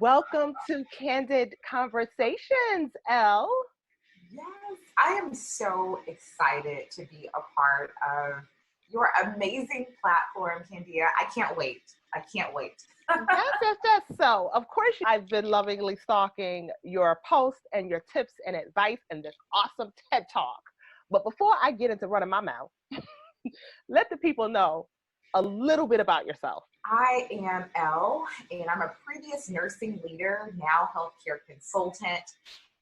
Welcome to Candid Conversations, Elle. Yes, I am so excited to be a part of your amazing platform, Candia. I can't wait. I can't wait. Yes. So, of course, I've been lovingly stalking your posts and your tips and advice and this awesome TED Talk. But before I get into running my mouth, let the people know a little bit about yourself. I am Elle, and I'm a previous nursing leader, now healthcare consultant,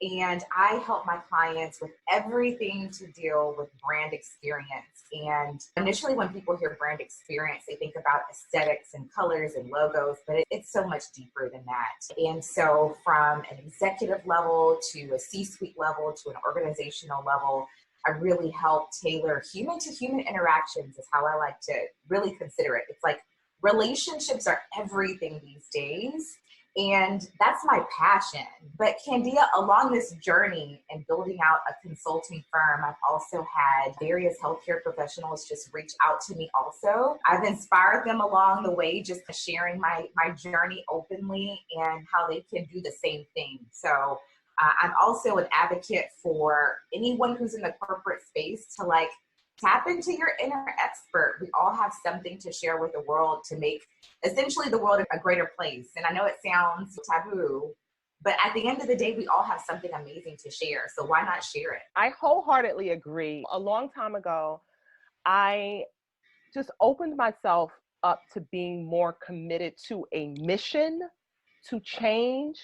and I help my clients with everything to deal with brand experience. And initially, when people hear brand experience, they think about aesthetics and colors and logos, but it's so much deeper than that. And so from an executive level to a C-suite level to an organizational level, I really help tailor human to human interactions is how I like to really consider it. It's like relationships are everything these days, and that's my passion. But Candia, along this journey and building out a consulting firm, I've also had various healthcare professionals just reach out to me also. I've inspired them along the way, just sharing my journey openly and how they can do the same thing. So I'm also an advocate for anyone who's in the corporate space to tap into your inner expert. We all have something to share with the world to make essentially the world a greater place. And I know it sounds taboo, but at the end of the day, we all have something amazing to share. So why not share it? I wholeheartedly agree. A long time ago, I just opened myself up to being more committed to a mission to change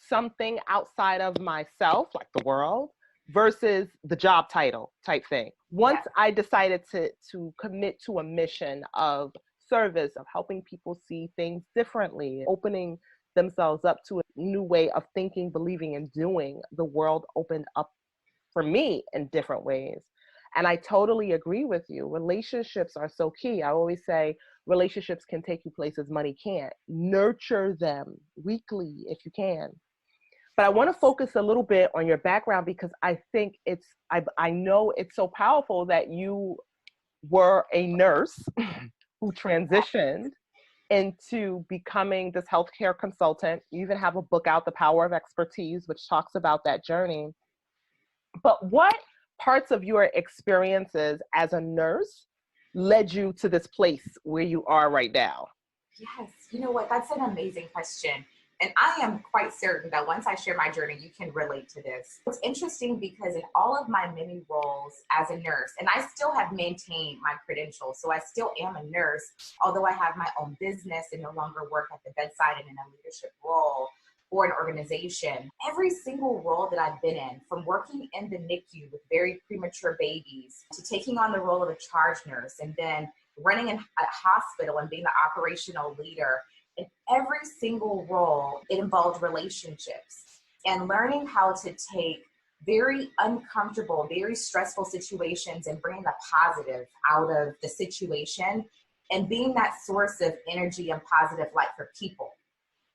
something outside of myself, like the world, versus the job title type thing. Once I decided to commit to a mission of service, of helping people see things differently, opening themselves up to a new way of thinking, believing, and doing, the world opened up for me in different ways. And I totally agree with you. Relationships are so key. I always say relationships can take you places money can't. Nurture them weekly if you can. But I want to focus a little bit on your background because I think I know it's so powerful that you were a nurse who transitioned into becoming this healthcare consultant. You even have a book out, The Power of Expertise, which talks about that journey. But what parts of your experiences as a nurse led you to this place where you are right now? Yes, you know what? That's an amazing question. And I am quite certain that once I share my journey, you can relate to this. It's interesting because in all of my many roles as a nurse, and I still have maintained my credentials, so I still am a nurse, although I have my own business and no longer work at the bedside and in a leadership role for an organization. Every single role that I've been in, from working in the NICU with very premature babies to taking on the role of a charge nurse and then running a hospital and being the operational leader, in every single role, it involved relationships and learning how to take very uncomfortable, very stressful situations and bring the positive out of the situation and being that source of energy and positive light for people.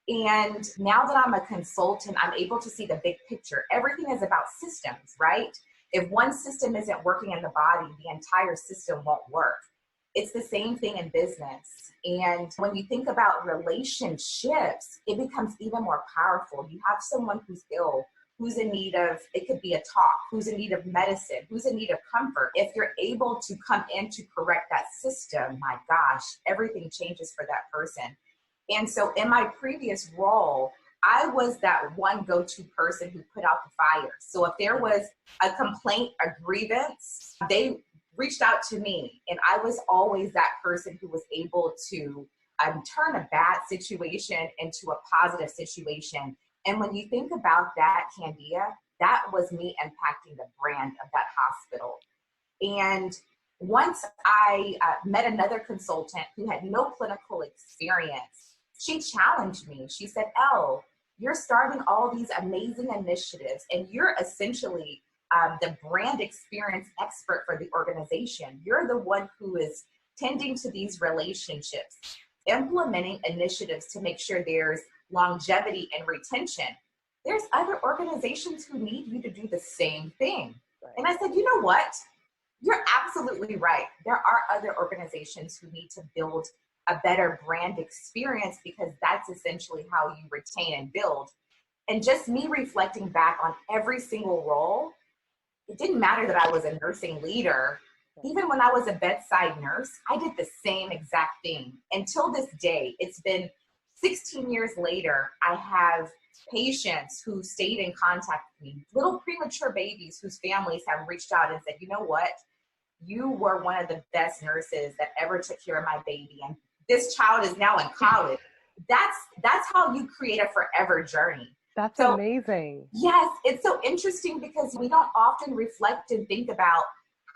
And now that I'm a consultant, I'm able to see the big picture. Everything is about systems, right? If one system isn't working in the body, the entire system won't work. It's the same thing in business. And when you think about relationships, it becomes even more powerful. You have someone who's ill, who's in need of, it could be a talk, who's in need of medicine, who's in need of comfort. If you're able to come in to correct that system, my gosh, everything changes for that person. And so in my previous role, I was that one go-to person who put out the fire. So if there was a complaint, a grievance, they reached out to me, and I was always that person who was able to turn a bad situation into a positive situation. And when you think about that, Candia, that was me impacting the brand of that hospital. And once I met another consultant who had no clinical experience, she challenged me. She said, Elle, you're starting all these amazing initiatives, and you're essentially the brand experience expert for the organization. You're the one who is tending to these relationships, implementing initiatives to make sure there's longevity and retention. There's other organizations who need you to do the same thing. And I said, you know what? You're absolutely right. There are other organizations who need to build a better brand experience, because that's essentially how you retain and build. And just me reflecting back on every single role, it didn't matter that I was a nursing leader. Even when I was a bedside nurse, I did the same exact thing. Until this day, it's been 16 years later, I have patients who stayed in contact with me, little premature babies whose families have reached out and said, you know what? You were one of the best nurses that ever took care of my baby. And this child is now in college. That's how you create a forever journey. That's So, amazing. yes, it's so interesting because we don't often reflect and think about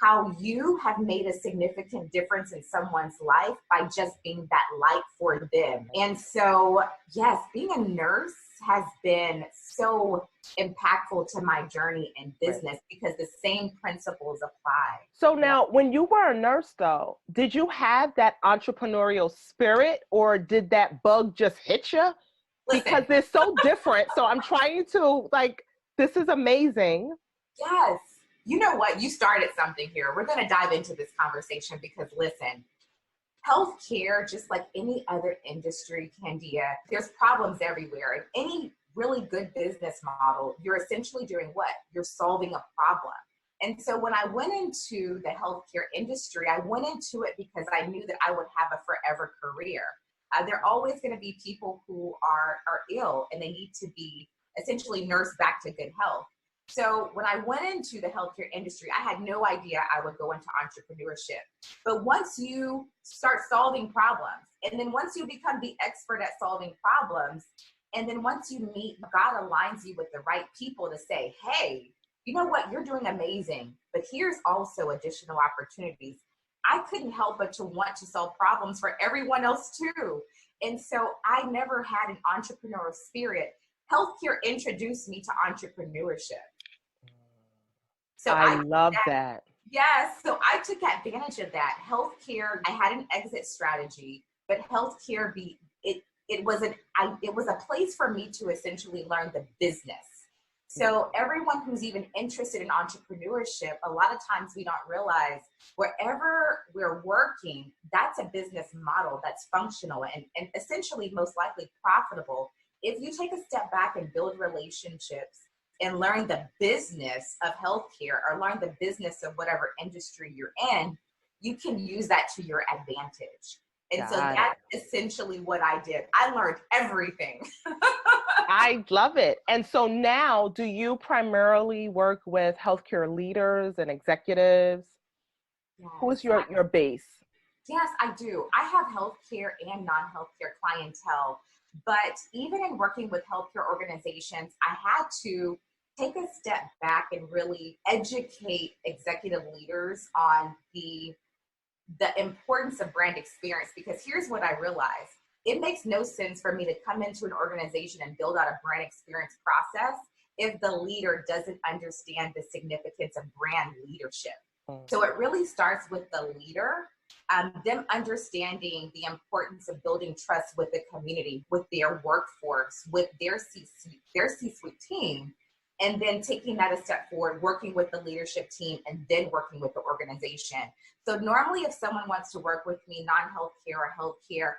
how you have made a significant difference in someone's life by just being that light for them. And so, yes, being a nurse has been so impactful to my journey in business because the same principles apply. So now, when you were a nurse, though, did you have that entrepreneurial spirit, or did that bug just hit you? Listen, Because they're so different. So I'm trying to, like, this is amazing. yes. You know what? You started something here. We're going to dive into this conversation because, listen, healthcare, just like any other industry, Candia, there's problems everywhere. And any really good business model, you're essentially doing what? You're solving a problem. And so when I went into the healthcare industry, I went into it because I knew that I would have a forever career. There are always going to be people who are ill and they need to be essentially nursed back to good health. So when I went into the healthcare industry, I had no idea I would go into entrepreneurship. But once you start solving problems, and then once you become the expert at solving problems, and then once you meet, God aligns you with the right people to say, hey, you know what, you're doing amazing, but here's also additional opportunities. I couldn't help but to want to solve problems for everyone else too. And so I never had an entrepreneurial spirit. Healthcare introduced me to entrepreneurship. So I love that. Yes. So I took advantage of that. Healthcare, I had an exit strategy, but healthcare it was a place for me to essentially learn the business. So everyone who's even interested in entrepreneurship, a lot of times we don't realize wherever we're working, that's a business model that's functional and essentially most likely profitable. If you take a step back and build relationships and learn the business of healthcare or learn the business of whatever industry you're in, you can use that to your advantage. And so that's essentially what I did. I learned everything. I love it. And so now, do you primarily work with healthcare leaders and executives? Yes, Who is your base? Yes, I do. I have healthcare and non-healthcare clientele. But even in working with healthcare organizations, I had to take a step back and really educate executive leaders on the importance of brand experience, because here's what I realized. It makes no sense for me to come into an organization and build out a brand experience process if the leader doesn't understand the significance of brand leadership. So it really starts with the leader, them understanding the importance of building trust with the community, with their workforce, with their C-suite team, and then taking that a step forward, working with the leadership team, and then working with the organization. So normally if someone wants to work with me, non-healthcare or healthcare,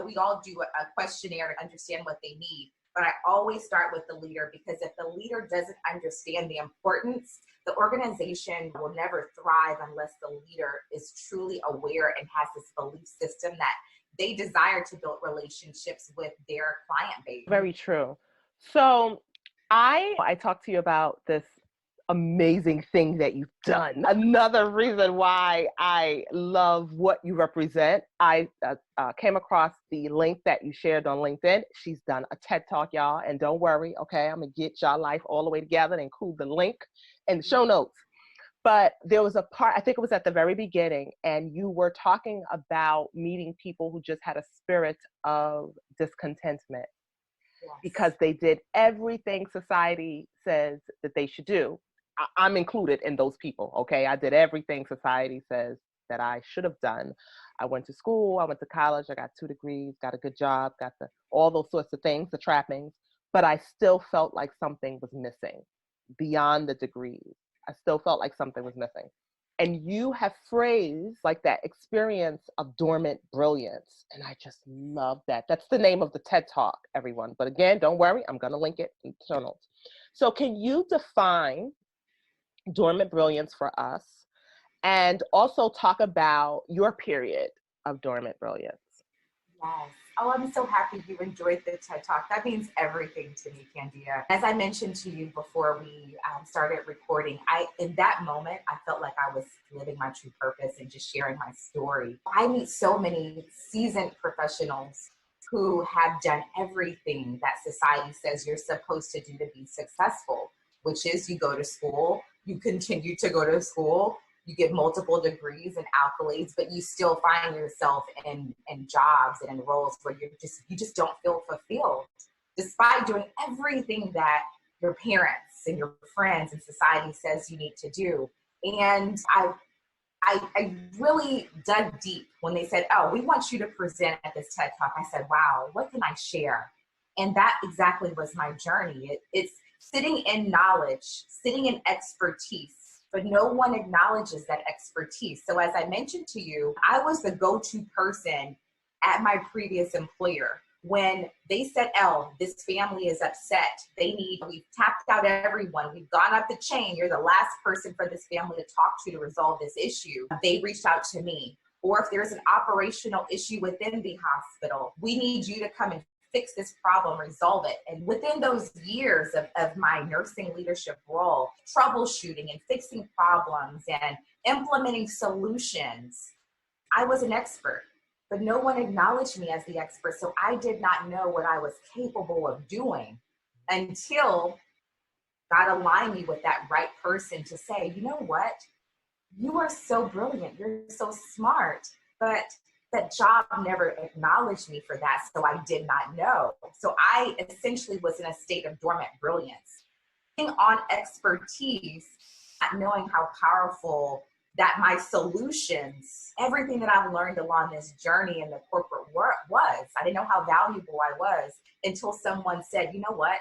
we all do a questionnaire to understand what they need. But I always start with the leader, because if the leader doesn't understand the importance, the organization will never thrive unless the leader is truly aware and has this belief system that they desire to build relationships with their client base. Very true. So I talked to you about this amazing thing that you've done. Another reason why I love what you represent. I came across the link that you shared on LinkedIn. She's done a TED Talk, y'all, and don't worry, okay, I'm gonna get y'all life all the way together and include the link in the show notes. But there was a part, I think it was at the very beginning, and you were talking about meeting people who just had a spirit of discontentment. Yes. Because they did everything society says that they should do. I'm included in those people, okay? I did everything society says that I should have done. I went to school, I went to college, I got 2 degrees, got a good job, got all those sorts of things, the trappings, but I still felt like something was missing beyond the degrees. I still felt like something was missing. And you have phrased like that experience of dormant brilliance. And I just love that. That's the name of the TED Talk, everyone. But again, don't worry, I'm going to link it in the show notes. So can you define dormant brilliance for us and also talk about your period of dormant brilliance? Yes. Oh, I'm so happy you enjoyed the TED Talk. That means everything to me, Candia. As I mentioned to you before we started recording, in that moment, I felt like I was living my true purpose and just sharing my story. I meet so many seasoned professionals who have done everything that society says you're supposed to do to be successful, which is you go to school, you continue to go to school, you get multiple degrees and accolades, but you still find yourself in jobs and in roles where you just don't feel fulfilled, despite doing everything that your parents and your friends and society says you need to do. And I really dug deep when they said, oh, we want you to present at this TED Talk. I said, wow, what can I share? And that exactly was my journey. It's sitting in knowledge, sitting in expertise, but no one acknowledges that expertise. So as I mentioned to you, I was the go-to person at my previous employer. When they said, Elle, this family is upset. We've tapped out everyone. We've gone up the chain. You're the last person for this family to talk to resolve this issue. They reached out to me. Or if there's an operational issue within the hospital, we need you to come and fix this problem, resolve it. And within those years of my nursing leadership role, troubleshooting and fixing problems and implementing solutions, I was an expert, but no one acknowledged me as the expert. So I did not know what I was capable of doing until God aligned me with that right person to say, you know what? You are so brilliant. You're so smart, but that job never acknowledged me for that, so I did not know. So I essentially was in a state of dormant brilliance. Being on expertise, not knowing how powerful that my solutions, everything that I've learned along this journey in the corporate world was. I didn't know how valuable I was until someone said, you know what,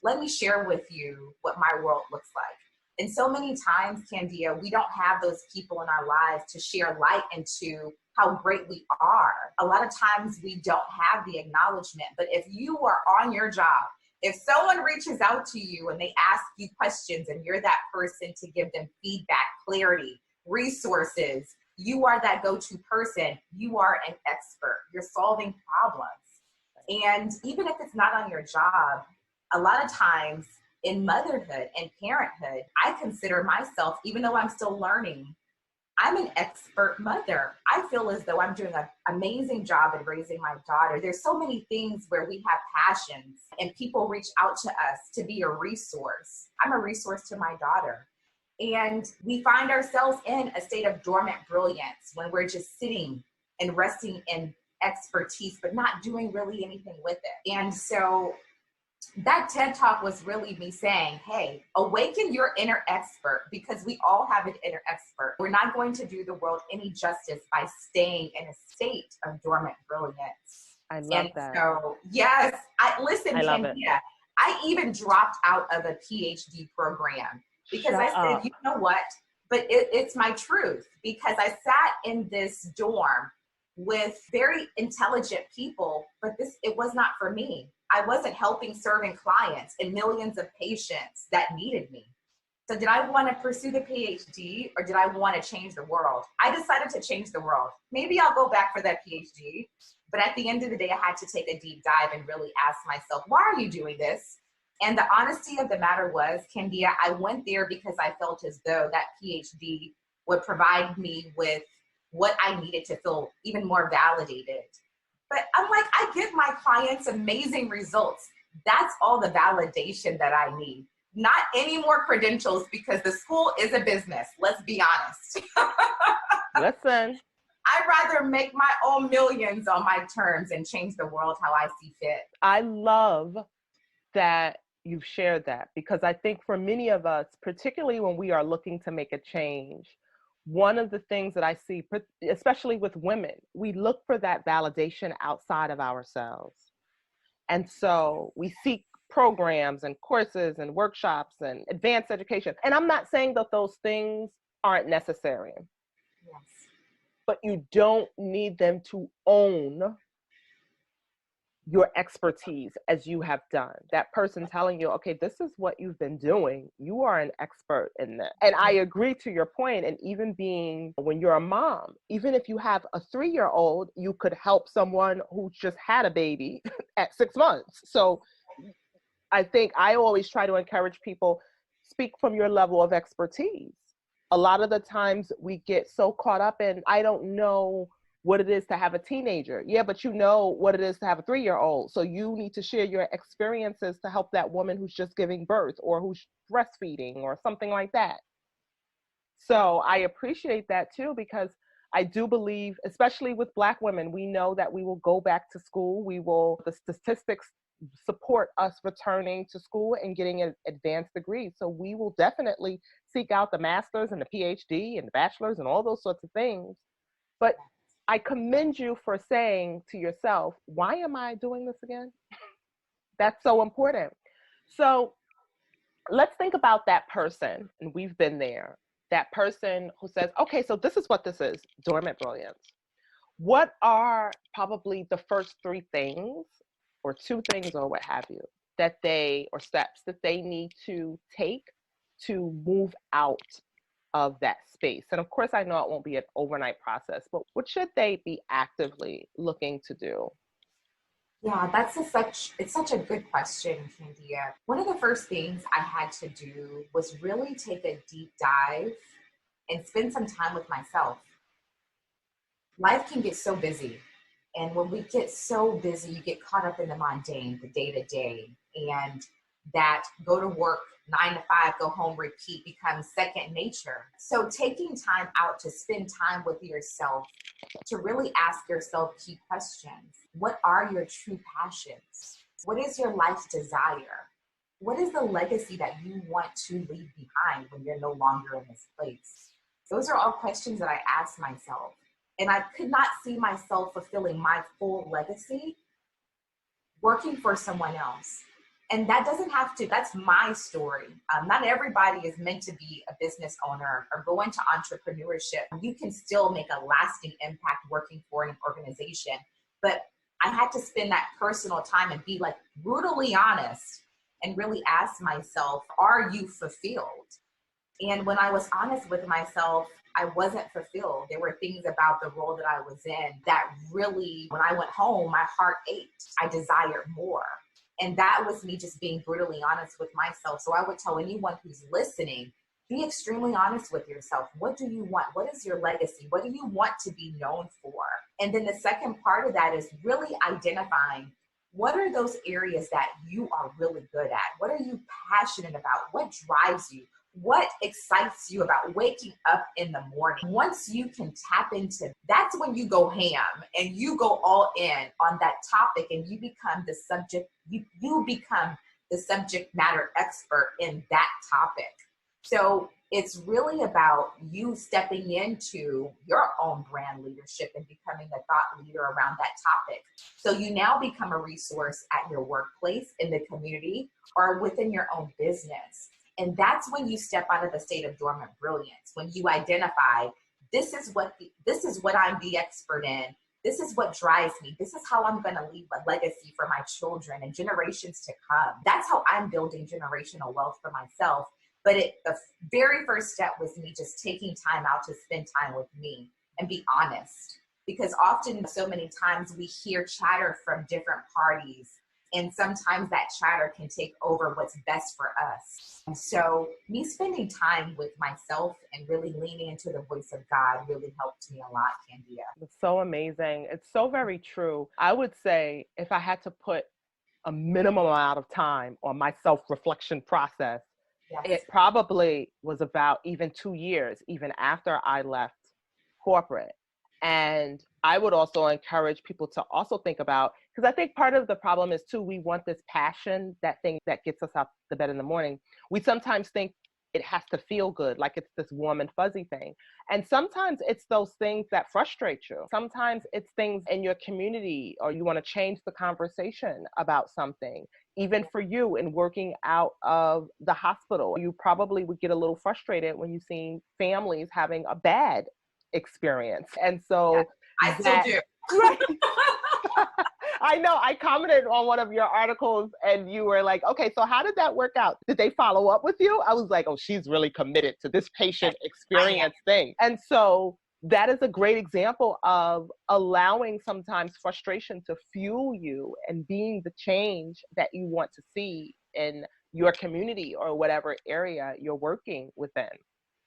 let me share with you what my world looks like. And so many times, Candia, we don't have those people in our lives to share light into how great we are. A lot of times we don't have the acknowledgement, but if you are on your job, if someone reaches out to you and they ask you questions and you're that person to give them feedback, clarity, resources, you are that go-to person. You are an expert. You're solving problems. And even if it's not on your job, a lot of times in motherhood and parenthood, I consider myself, even though I'm still learning, I'm an expert mother. I feel as though I'm doing an amazing job in raising my daughter. There's so many things where we have passions and people reach out to us to be a resource. I'm a resource to my daughter. And we find ourselves in a state of dormant brilliance when we're just sitting and resting in expertise, but not doing really anything with it. And so that TED Talk was really me saying, hey, awaken your inner expert, because we all have an inner expert. We're not going to do the world any justice by staying in a state of dormant brilliance. I love that. So, yes, I love it. Yeah, I even dropped out of a PhD program because I said, you know what? But it's my truth, because I sat in this dorm with very intelligent people, but it was not for me. I wasn't serving clients and millions of patients that needed me. So did I want to pursue the PhD, or did I want to change the world? I decided to change the world. Maybe I'll go back for that PhD, but at the end of the day, I had to take a deep dive and really ask myself, why are you doing this? And the honesty of the matter was, Candia, I went there because I felt as though that PhD would provide me with what I needed to feel even more validated. But I'm like, I give my clients amazing results. That's all the validation that I need. Not any more credentials, because the school is a business. Let's be honest. Listen. I'd rather make my own millions on my terms and change the world how I see fit. I love that you've shared that, because I think for many of us, particularly when we are looking to make a change, one of the things that I see, especially with women, we look for that validation outside of ourselves. And so we seek programs and courses and workshops and advanced education. And I'm not saying that those things aren't necessary, Yes. but you don't need them to own your expertise as you have done. That person telling you, okay, this is what you've been doing. You are an expert in this. And I agree to your point. And even being, when you're a mom, even if you have a 3-year-old, you could help someone who just had a baby at 6 months. So I think I always try to encourage people, speak from your level of expertise. A lot of the times we get so caught up in, I don't know what it is to have a teenager. Yeah, but you know what it is to have a 3-year-old. So you need to share your experiences to help that woman who's just giving birth or who's breastfeeding or something like that. So I appreciate that too, because I do believe, especially with Black women, we know that we will go back to school. The statistics support us returning to school and getting an advanced degree. So we will definitely seek out the master's and the PhD and the bachelor's and all those sorts of things. But I commend you for saying to yourself, why am I doing this again? That's so important. So let's think about that person, and we've been there. That person who says, okay, so this is what this is, Dormant Brilliance. What are probably the first 3 things or 2 things or what have you or steps that they need to take to move out of that space? And of course, I know it won't be an overnight process, but what should they be actively looking to do? Yeah, it's such a good question, Candia. One of the first things I had to do was really take a deep dive and spend some time with myself. Life can get so busy. And when we get so busy, you get caught up in the mundane, the day to day, and that go to work 9 to 5, go home, repeat becomes second nature. So taking time out to spend time with yourself, to really ask yourself key questions. What are your true passions? What is your life's desire? What is the legacy that you want to leave behind when you're no longer in this place? Those are all questions that I ask myself. And I could not see myself fulfilling my full legacy working for someone else. And that doesn't have to, that's my story. Not everybody is meant to be a business owner or go into entrepreneurship. You can still make a lasting impact working for an organization. But I had to spend that personal time and be like brutally honest and really ask myself, are you fulfilled? And when I was honest with myself, I wasn't fulfilled. There were things about the role that I was in that really, when I went home, my heart ached. I desired more. And that was me just being brutally honest with myself. So I would tell anyone who's listening, be extremely honest with yourself. What do you want? What is your legacy? What do you want to be known for? And then the second part of that is really identifying what are those areas that you are really good at? What are you passionate about? What drives you? What excites you about waking up in the morning? Once you can tap into, that's when you go ham and you go all in on that topic and you become the subject, you become the subject matter expert in that topic. So it's really about you stepping into your own brand leadership and becoming a thought leader around that topic. So you now become a resource at your workplace, in the community, or within your own business. And that's when you step out of the state of dormant brilliance, when you identify, this is what I'm the expert in. This is what drives me. This is how I'm going to leave a legacy for my children and generations to come. That's how I'm building generational wealth for myself. But the very first step was me just taking time out to spend time with me and be honest. Because often, so many times we hear chatter from different parties, and sometimes that chatter can take over what's best for us. And so me spending time with myself and really leaning into the voice of God really helped me a lot, Candia. It's so amazing. It's so very true. I would say if I had to put a minimum amount of time on my self-reflection process, Yes. it probably was about even 2 years, even after I left corporate. And I would also encourage people to also think about, because I think part of the problem is too, we want this passion, that thing that gets us out the bed in the morning. We sometimes think it has to feel good, like it's this warm and fuzzy thing. And sometimes it's those things that frustrate you. Sometimes it's things in your community, or you want to change the conversation about something. even for you in working out of the hospital, you probably would get a little frustrated when you see families having a bad experience. And Yeah, so I still that, do. right. I know I commented on one of your articles and you were like, okay, so how did that work out? Did they follow up with you? I was like, oh, she's really committed to this patient Yes, experience thing. And so that is a great example of allowing sometimes frustration to fuel you and being the change that you want to see in your community or whatever area you're working within.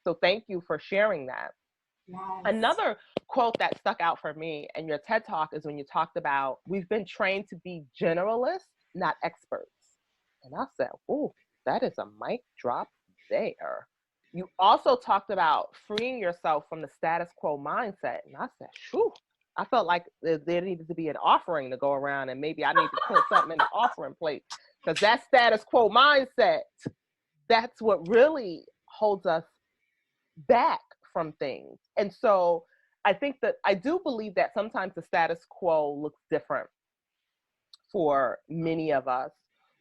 So thank you for sharing that. Yes. Another quote that stuck out for me in your TED Talk is when you talked about we've been trained to be generalists, not experts. And I said, oh, that is a mic drop there. You also talked about freeing yourself from the status quo mindset. And I said, shoo, I felt like there needed to be an offering to go around, and maybe I need to put something in the offering plate, because that status quo mindset, that's what really holds us back from things. And so I think that I do believe that sometimes the status quo looks different for many of us.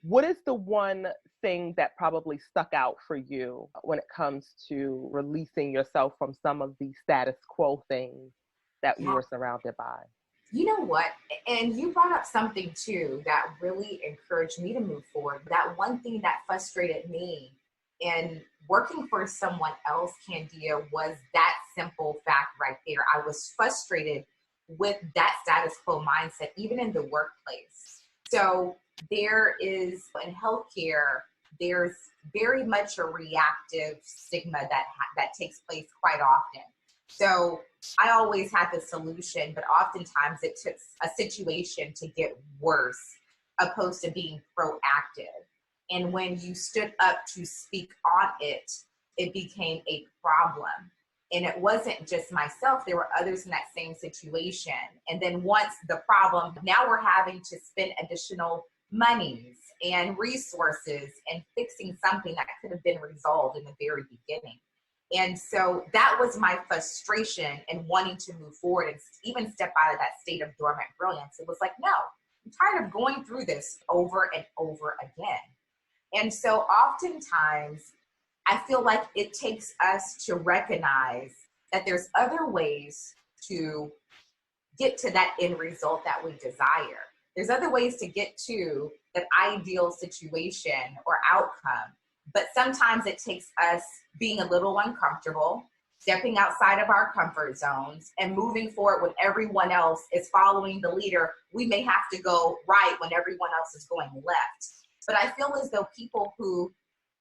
What is the one thing that probably stuck out for you when it comes to releasing yourself from some of the status quo things that you were surrounded by? You know what? And you brought up something too that really encouraged me to move forward. That one thing that frustrated me in working for someone else, Candia, was that simple fact right there. I was frustrated with that status quo mindset, even in the workplace. So there is, in healthcare, there's very much a reactive stigma that takes place quite often. So I always had the solution, but oftentimes it took a situation to get worse opposed to being proactive. And when you stood up to speak on it, it became a problem. And it wasn't just myself, there were others in that same situation. And then once the problem, now we're having to spend additional monies and resources and fixing something that could have been resolved in the very beginning. And so that was my frustration and wanting to move forward and even step out of that state of dormant brilliance. It was like, no, I'm tired of going through this over and over again. And so oftentimes I feel like it takes us to recognize that there's other ways to get to that end result that we desire. There's other ways to get to that ideal situation or outcome. But sometimes it takes us being a little uncomfortable, stepping outside of our comfort zones, and moving forward when everyone else is following the leader. We may have to go right when everyone else is going left. But I feel as though people who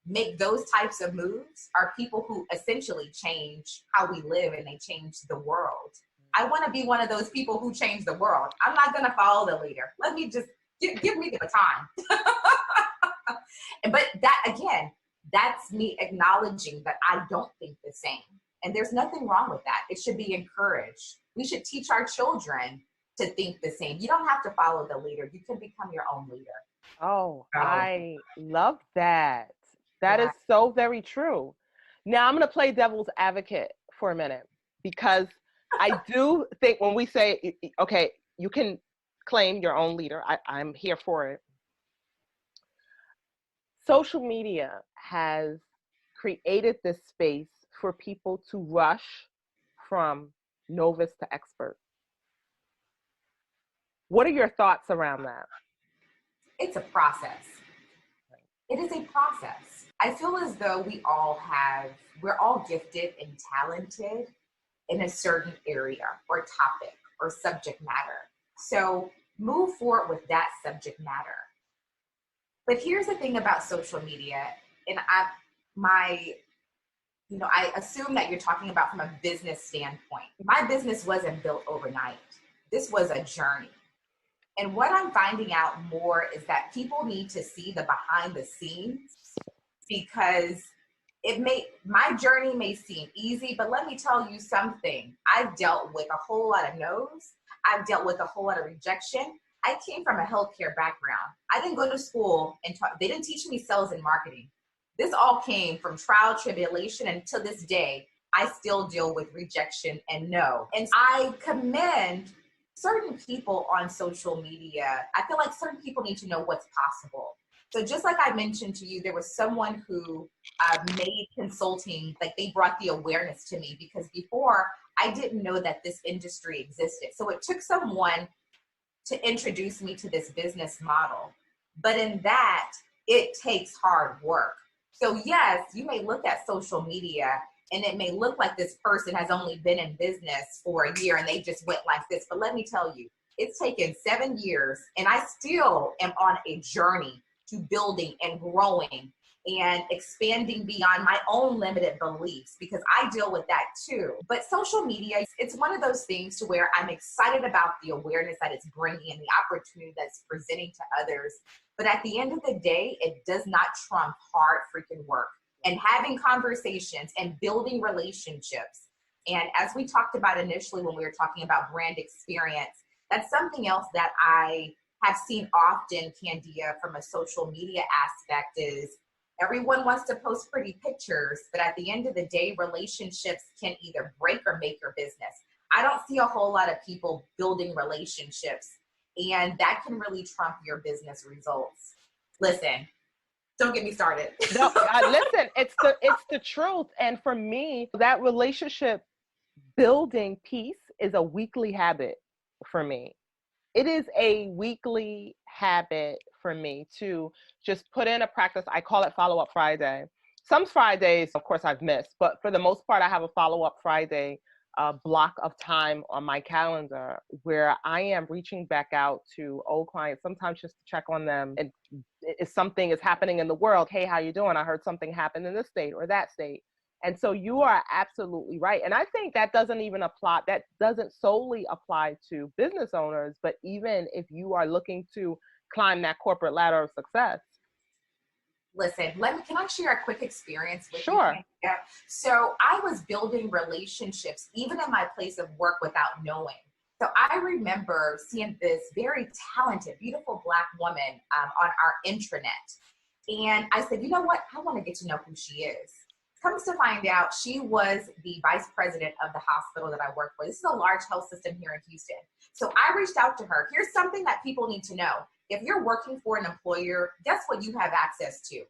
make those types of moves are people who essentially change how we live and they change the world. I want to be one of those people who change the world. I'm not going to follow the leader. Let me just give me the baton. But that, again, that's me acknowledging that I don't think the same. And there's nothing wrong with that. It should be encouraged. We should teach our children to think the same. You don't have to follow the leader. You can become your own leader. Oh, I love that. That Yeah. is so very true. Now I'm going to play devil's advocate for a minute, because I do think when we say, okay, you can claim your own leader, I'm here for it. Social media has created this space for people to rush from novice to expert. What are your thoughts around that? It's a process. It is a process. I feel as though we're all gifted and talented in a certain area or topic or subject matter. So move forward with that subject matter. But here's the thing about social media, and I assume that you're talking about from a business standpoint. My business wasn't built overnight. This was a journey. And what I'm finding out more is that people need to see the behind the scenes, because my journey may seem easy, but let me tell you something. I've dealt with a whole lot of no's. I've dealt with a whole lot of rejection. I came from a healthcare background. I didn't go to school and they didn't teach me sales and marketing. This all came from trial, tribulation, and to this day, I still deal with rejection and no. And I commend certain people on social media. I feel like certain people need to know what's possible. So just like I mentioned to you, there was someone who made consulting, like they brought the awareness to me, because before I didn't know that this industry existed. So it took someone to introduce me to this business model. But in that, it takes hard work. So yes, you may look at social media and it may look like this person has only been in business for a year and they just went like this. But let me tell you, it's taken 7 years and I still am on a journey to building and growing and expanding beyond my own limited beliefs, because I deal with that too. But social media, it's one of those things to where I'm excited about the awareness that it's bringing and the opportunity that's presenting to others. But at the end of the day, it does not trump hard freaking work and having conversations and building relationships. And as we talked about initially when we were talking about brand experience, that's something else that I have seen often, Candia, from a social media aspect is everyone wants to post pretty pictures, but at the end of the day, relationships can either break or make your business. I don't see a whole lot of people building relationships, and that can really trump your business results. Listen, don't get me started. No, listen, it's the truth. And for me, that relationship building piece is a weekly habit for me. It is a weekly habit for me to just put in a practice. I call it follow-up Friday. Some Fridays, of course, I've missed, but for the most part, I have a follow-up Friday block of time on my calendar where I am reaching back out to old clients, sometimes just to check on them. And if something is happening in the world, hey, how you doing? I heard something happened in this state or that state. And so you are absolutely right. And I think that doesn't solely apply to business owners, but even if you are looking to climb that corporate ladder of success. Listen, can I share a quick experience with you? Sure. Yeah. So I was building relationships even in my place of work without knowing. So I remember seeing this very talented, beautiful Black woman on our intranet. And I said, you know what? I want to get to know who she is. Comes to find out, she was the vice president of the hospital that I work for. This is a large health system here in Houston. So I reached out to her. Here's something that people need to know. If you're working for an employer, guess what you have access to?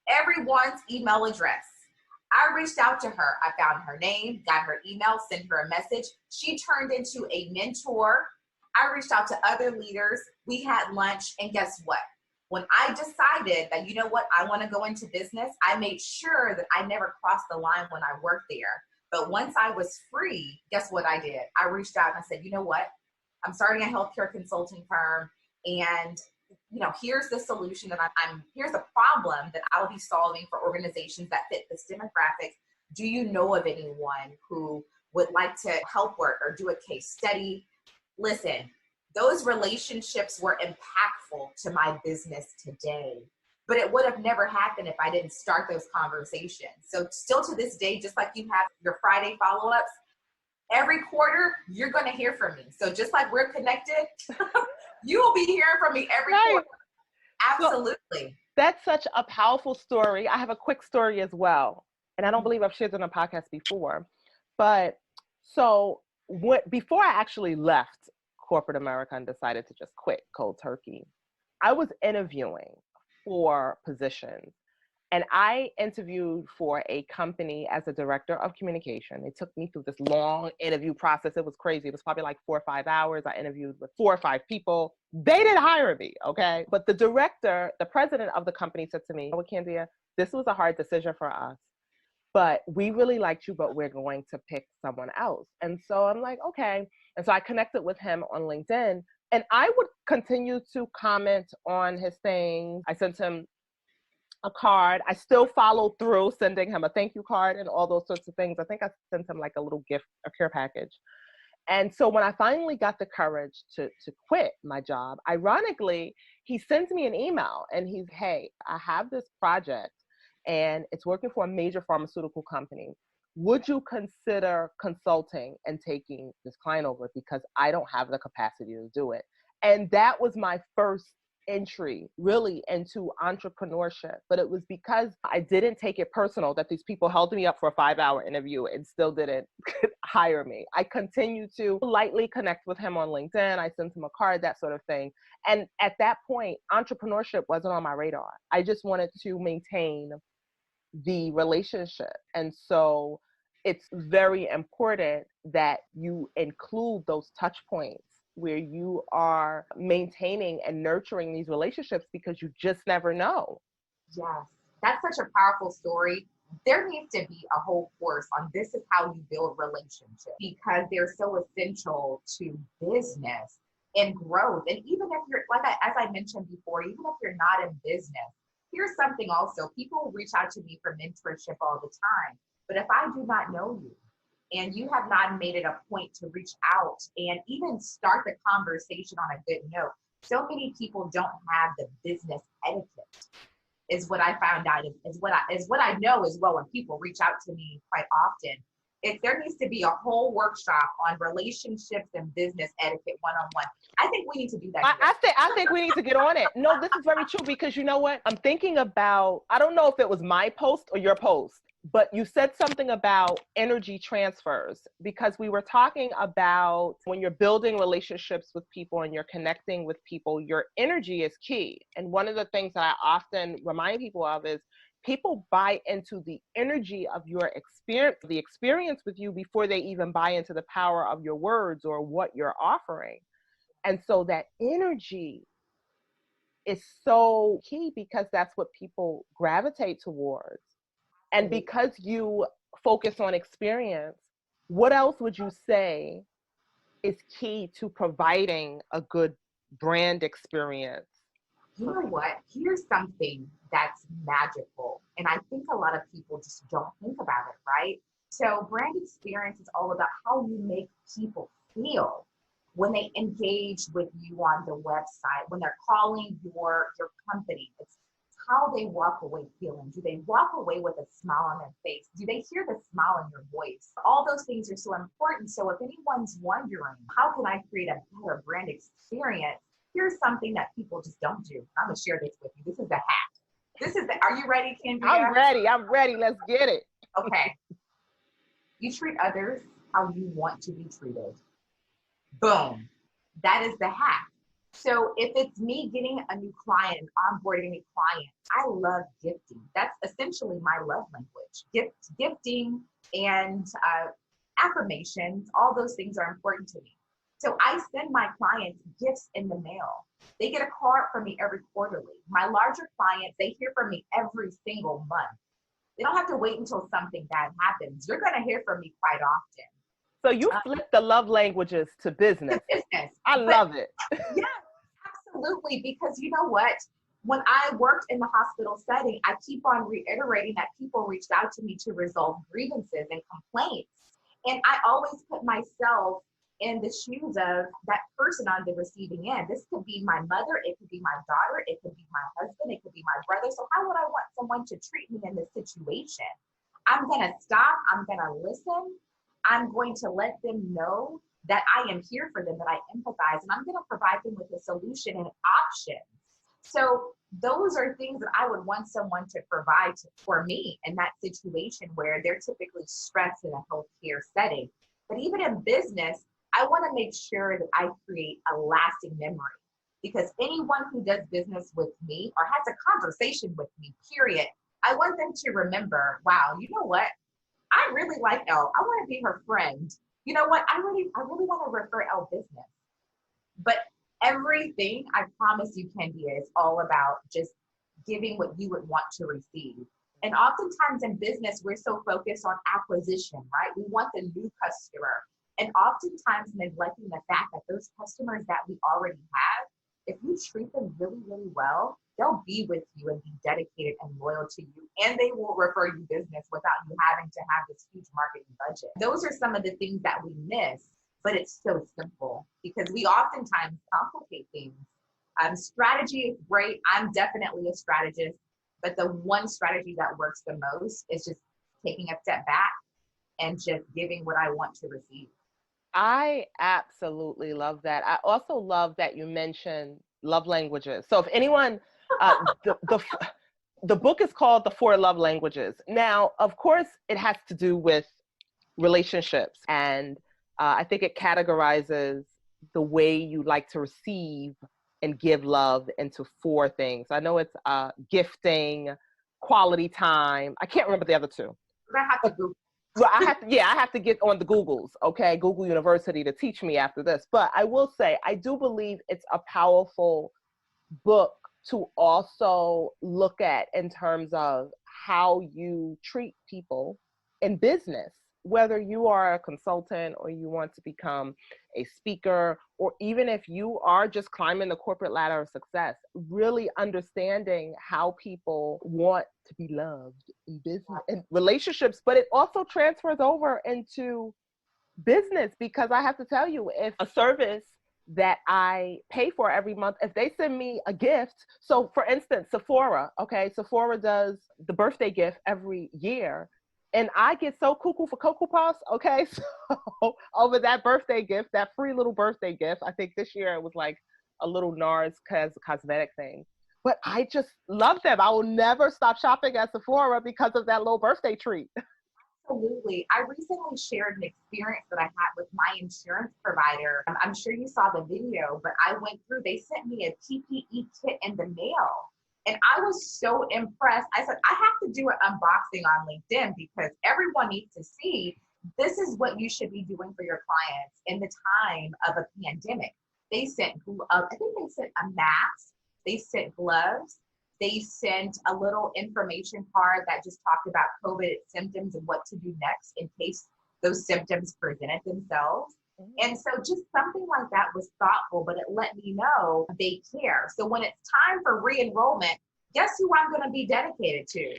Everyone's email address. I reached out to her. I found her name, got her email, sent her a message. She turned into a mentor. I reached out to other leaders. We had lunch, and guess what? When I decided that, you know what, I want to go into business, I made sure that I never crossed the line when I worked there. But once I was free, guess what I did? I reached out and I said, you know what, I'm starting a healthcare consulting firm, and here's the solution that here's the problem that I'll be solving for organizations that fit this demographic. Do you know of anyone who would like to help work or do a case study? Listen, those relationships were impactful to my business today, but it would have never happened if I didn't start those conversations. So still to this day, just like you have your Friday follow-ups, every quarter, you're going to hear from me. So just like we're connected, you will be hearing from me every quarter. Absolutely. That's such a powerful story. I have a quick story as well. And I don't believe I've shared it on a podcast before. But so before I actually left corporate America and decided to just quit cold turkey, I was interviewing for positions. And I interviewed for a company as a director of communication. It took me through this long interview process. It was crazy. It was probably like 4 or 5 hours. I interviewed with 4 or 5 people. They didn't hire me, okay? But the president of the company said to me, "Oh, Candia, this was a hard decision for us, but we really liked you, but we're going to pick someone else." And so I'm like, okay. And so I connected with him on LinkedIn, and I would continue to comment on his things. I sent him a card. I still followed through sending him a thank you card and all those sorts of things. I think I sent him like a little gift, a care package. And so when I finally got the courage to quit my job, ironically, he sends me an email and he's, "Hey, I have this project and it's working for a major pharmaceutical company. Would you consider consulting and taking this client over, because I don't have the capacity to do it?" And that was my first entry really into entrepreneurship, but it was because I didn't take it personal that these people held me up for a 5-hour interview and still didn't hire me. I continued to lightly connect with him on LinkedIn. I sent him a card, that sort of thing. And at that point, entrepreneurship wasn't on my radar. I just wanted to maintain the relationship. And so it's very important that you include those touch points where you are maintaining and nurturing these relationships, because you just never know. Yes, that's such a powerful story. There needs to be a whole course on this is how you build relationships, because they're so essential to business and growth. And even if you're, as I mentioned before, even if you're not in business, here's something also. People reach out to me for mentorship all the time. But if I do not know you, and you have not made it a point to reach out and even start the conversation on a good note, so many people don't have the business etiquette, is what I found out, is what I know as well when people reach out to me quite often. If there needs to be a whole workshop on relationships and business etiquette one-on-one, I think we need to do that. I think we need to get on it. No, this is very true, because you know what? I'm thinking about, I don't know if it was my post or your post, but you said something about energy transfers, because we were talking about when you're building relationships with people and you're connecting with people, your energy is key. And one of the things that I often remind people of is people buy into the energy of your experience, the experience with you, before they even buy into the power of your words or what you're offering. And so that energy is so key, because that's what people gravitate towards. And because you focus on experience, what else would you say is key to providing a good brand experience? You know what? Here's something that's magical. And I think a lot of people just don't think about it, right? So brand experience is all about how you make people feel when they engage with you on the website, when they're calling your company. It's how they walk away feeling. Do they walk away with a smile on their face? Do they hear the smile in your voice? All those things are so important. So if anyone's wondering, how can I create a better brand experience? Here's something that people just don't do. I'm going to share this with you. This is the hack. Are you ready, Kendria? I'm ready. Let's get it. Okay. You treat others how you want to be treated. Boom. That is the hack. So if it's me getting a new client, onboarding a new client, I love gifting. That's essentially my love language. Gifting and affirmations, all those things are important to me. So I send my clients gifts in the mail. They get a card from me every quarterly. My larger clients, they hear from me every single month. They don't have to wait until something bad happens. You're going to hear from me quite often. So you flip the love languages to business. I love it. Yeah, absolutely. Because you know what? When I worked in the hospital setting, I keep on reiterating that people reached out to me to resolve grievances and complaints. And I always put myself in the shoes of that person on the receiving end. This could be my mother, it could be my daughter, it could be my husband, it could be my brother. So how would I want someone to treat me in this situation? I'm going to stop, I'm going to listen, I'm going to let them know that I am here for them, that I empathize, and I'm going to provide them with a solution and options. So those are things that I would want someone to provide for me in that situation where they're typically stressed in a healthcare setting. But even in business, I want to make sure that I create a lasting memory, because anyone who does business with me or has a conversation with me, period, I want them to remember, wow, you know what? I really like Elle. I want to be her friend. You know what? I really want to refer Elle business. But everything, I promise you, Kendia, is all about just giving what you would want to receive. And oftentimes in business, we're so focused on acquisition, right? We want the new customer. And oftentimes neglecting the fact that those customers that we already have, if you treat them really, really well, they'll be with you and be dedicated and loyal to you. And they will refer you business without you having to have this huge marketing budget. Those are some of the things that we miss, but it's so simple because we oftentimes complicate things. Strategy is great. I'm definitely a strategist, but the one strategy that works the most is just taking a step back and just giving what I want to receive. I absolutely love that. I also love that you mentioned Love languages. So if anyone, the book is called The Four Love Languages. Now, of course, it has to do with relationships. And I think it categorizes the way you like to receive and give love into four things. I know it's gifting, quality time. I can't remember the other two. I have to Google. Well, I have to get on the Googles, okay, Google University to teach me after this. But I will say, I do believe it's a powerful book to also look at in terms of how you treat people in business, whether you are a consultant or you want to become a speaker, or even if you are just climbing the corporate ladder of success, really understanding how people want to be loved in business and relationships, but it also transfers over into business, because I have to tell you, if a service that I pay for every month, if they send me a gift, so for instance, Sephora, okay, Sephora does the birthday gift every year, and I get so cuckoo for Cocoa Puffs, okay, so over that birthday gift, that free little birthday gift, I think this year it was like a little NARS cosmetic thing, but I just love them. I will never stop shopping at Sephora because of that little birthday treat. Absolutely. I recently shared an experience that I had with my insurance provider. I'm sure you saw the video, but I went through, they sent me a PPE kit in the mail. And I was so impressed. I said, I have to do an unboxing on LinkedIn because everyone needs to see this is what you should be doing for your clients in the time of a pandemic. They sent, I think they sent a mask, they sent gloves, they sent a little information card that just talked about COVID symptoms and what to do next in case those symptoms presented themselves. And so just something like that was thoughtful, but it let me know they care. So when it's time for re-enrollment, guess who I'm going to be dedicated to?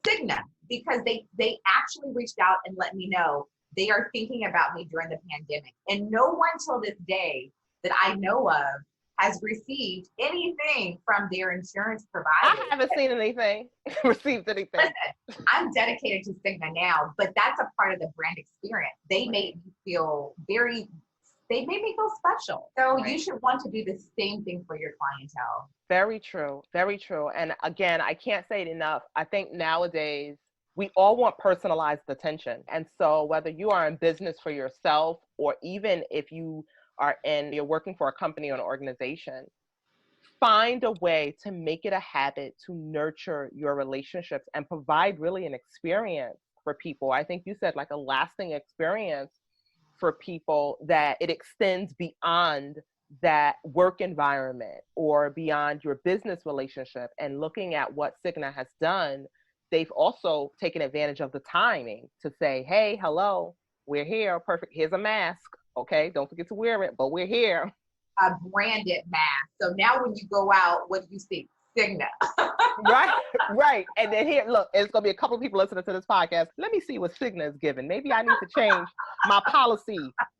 Cigna, because they actually reached out and let me know they are thinking about me during the pandemic. And no one till this day that I know of has received anything from their insurance provider. I haven't seen anything, received anything. Listen, I'm dedicated to Cigna now, but that's a part of the brand experience. They made me feel special. So you should want to do the same thing for your clientele. Very true. Very true. And again, I can't say it enough. I think nowadays we all want personalized attention. And so whether you are in business for yourself, or even if you're working for a company or an organization, find a way to make it a habit to nurture your relationships and provide really an experience for people. I think you said like a lasting experience for people, that it extends beyond that work environment or beyond your business relationship. And looking at what Cigna has done, they've also taken advantage of the timing to say, hey, hello, we're here, perfect, here's a mask. Okay, don't forget to wear it, but we're here. A branded mask. So now when you go out, what do you see? Cigna. Right. And then here, look, it's going to be a couple of people listening to this podcast. Let me see what Cigna is giving. Maybe I need to change my policy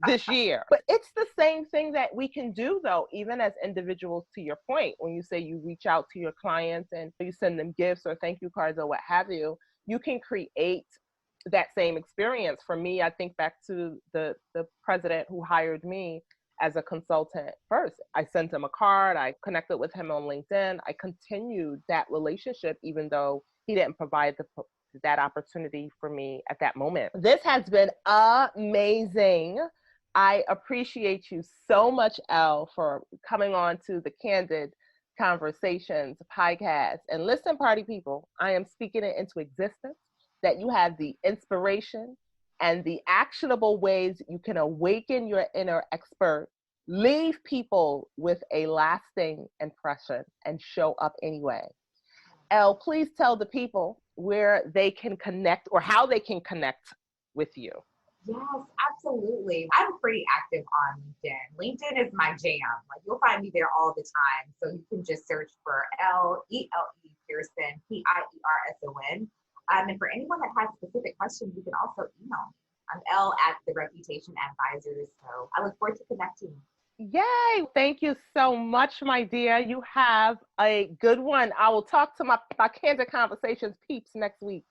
this year. But it's the same thing that we can do, though, even as individuals, to your point, when you say you reach out to your clients and you send them gifts or thank you cards or what have you, you can create that same experience. For me, I think back to the president who hired me as a consultant first. I sent him a card. I connected with him on LinkedIn. I continued that relationship, even though he didn't provide that opportunity for me at that moment. This has been amazing. I appreciate you so much, Elle, for coming on to the Candid Conversations podcast. And listen, party people, I am speaking it into existence, that you have the inspiration and the actionable ways you can awaken your inner expert, leave people with a lasting impression, and show up anyway. Elle, please tell the people where they can connect or how they can connect with you. Yes, absolutely. I'm pretty active on LinkedIn. LinkedIn is my jam. Like, you'll find me there all the time. So you can just search for Elle, E-L-E Pierson, P-I-E-R-S-O-N. And for anyone that has specific questions, you can also email me. I'm Elle at the Reputation Advisors. So I look forward to connecting. Yay! Thank you so much, my dear. You have a good one. I will talk to my Candid Conversations peeps next week.